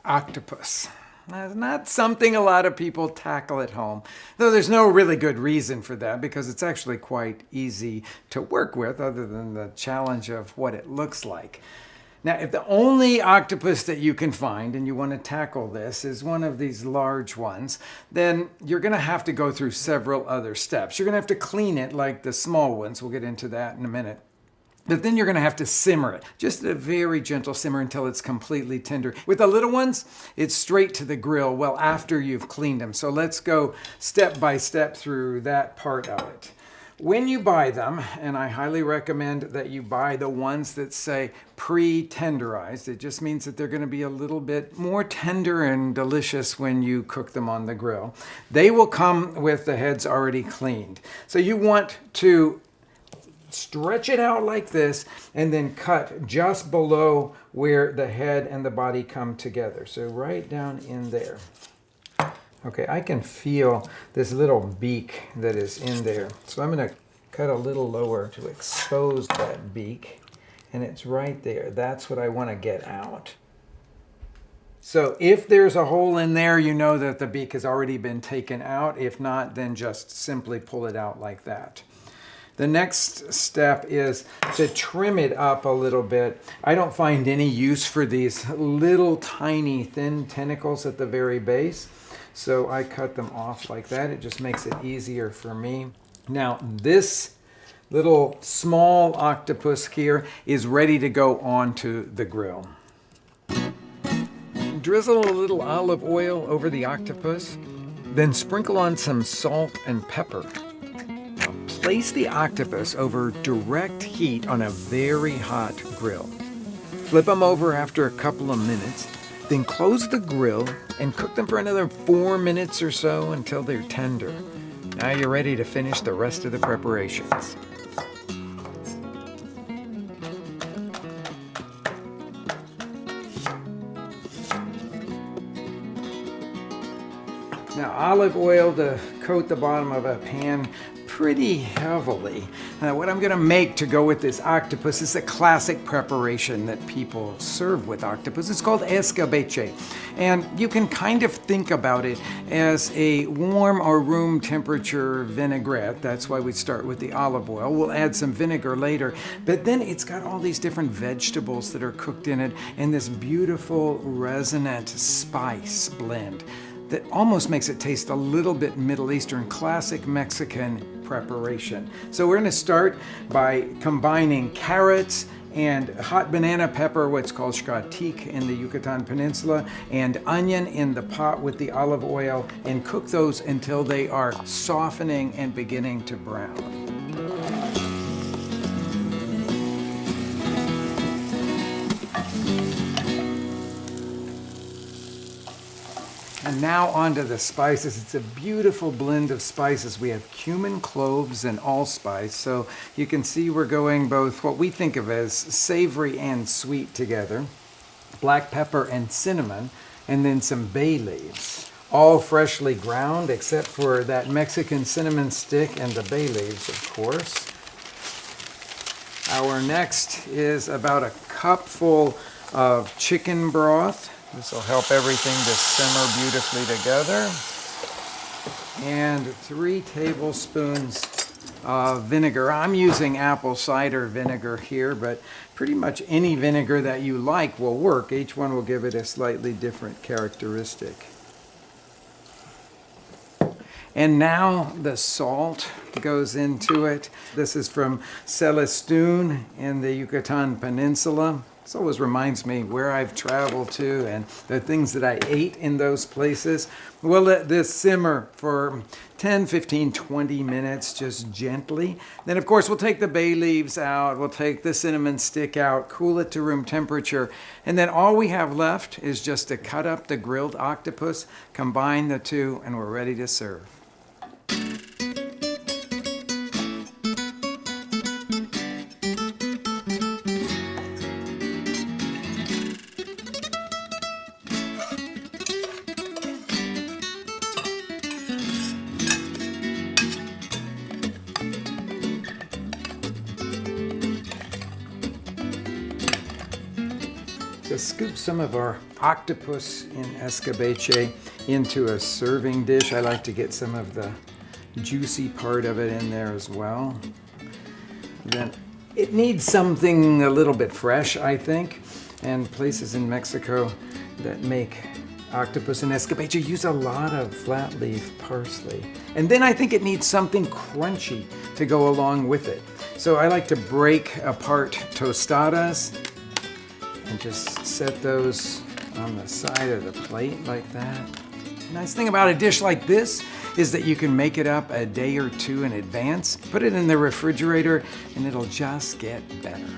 octopus. That's not something a lot of people tackle at home, though there's no really good reason for that because it's actually quite easy to work with other than the challenge of what it looks like. Now, if the only octopus that you can find and you want to tackle this is one of these large ones, then you're going to have to go through several other steps. You're going to have to clean it like the small ones. We'll get into that in a minute. But then you're going to have to simmer it, just a very gentle simmer until it's completely tender. With the little ones, it's straight to the grill well after you've cleaned them. So let's go step by step through that part of it. When you buy them, and I highly recommend that you buy the ones that say pre-tenderized, it just means that they're going to be a little bit more tender and delicious when you cook them on the grill. They will come with the heads already cleaned. So you want to stretch it out like this and then cut just below where the head and the body come together. So right down in there. Okay, I can feel this little beak that is in there. So I'm going to cut a little lower to expose that beak. And it's right there. That's what I want to get out. So if there's a hole in there, you know that the beak has already been taken out. If not, then just simply pull it out like that. The next step is to trim it up a little bit. I don't find any use for these little tiny thin tentacles at the very base. So I cut them off like that. It just makes it easier for me. Now this little small octopus here is ready to go onto the grill. Drizzle a little olive oil over the octopus, then sprinkle on some salt and pepper. Now place the octopus over direct heat on a very hot grill. Flip them over after a couple of minutes. Then close the grill and cook them for another 4 minutes or so until they're tender. Now you're ready to finish the rest of the preparations. Now olive oil to coat the bottom of a pan pretty heavily. What I'm going to make to go with this octopus is a classic preparation that people serve with octopus. It's called escabeche. And you can kind of think about it as a warm or room temperature vinaigrette. That's why we start with the olive oil. We'll add some vinegar later. But then it's got all these different vegetables that are cooked in it and this beautiful resonant spice blend that almost makes it taste a little bit Middle Eastern, classic Mexican preparation. So we're going to start by combining carrots and hot banana pepper, what's called shkatik in the Yucatan Peninsula, and onion in the pot with the olive oil, and cook those until they are softening and beginning to brown. And now onto the spices. It's a beautiful blend of spices. We have cumin, cloves, and allspice. So you can see we're going both what we think of as savory and sweet together. Black pepper and cinnamon, and then some bay leaves. All freshly ground except for that Mexican cinnamon stick and the bay leaves, of course. Our next is about a cupful of chicken broth. This will help everything to simmer beautifully together. And 3 tablespoons of vinegar. I'm using apple cider vinegar here, but pretty much any vinegar that you like will work. Each one will give it a slightly different characteristic. And now the salt goes into it. This is from Celestún in the Yucatan Peninsula. This always reminds me where I've traveled to and the things that I ate in those places. We'll let this simmer for 10, 15, 20 minutes, just gently. Then, of course, we'll take the bay leaves out. We'll take the cinnamon stick out, cool it to room temperature. And then all we have left is just to cut up the grilled octopus, combine the two, and we're ready to serve. The scoop some of our octopus in escabeche into a serving dish. I like to get some of the juicy part of it in there as well. Then it needs something a little bit fresh, I think, and places in Mexico that make octopus and escabeche use a lot of flat leaf parsley. And then I think it needs something crunchy to go along with it. So I like to break apart tostadas and just set those on the side of the plate like that. The nice thing about a dish like this is that you can make it up a day or two in advance, put it in the refrigerator, and it'll just get better.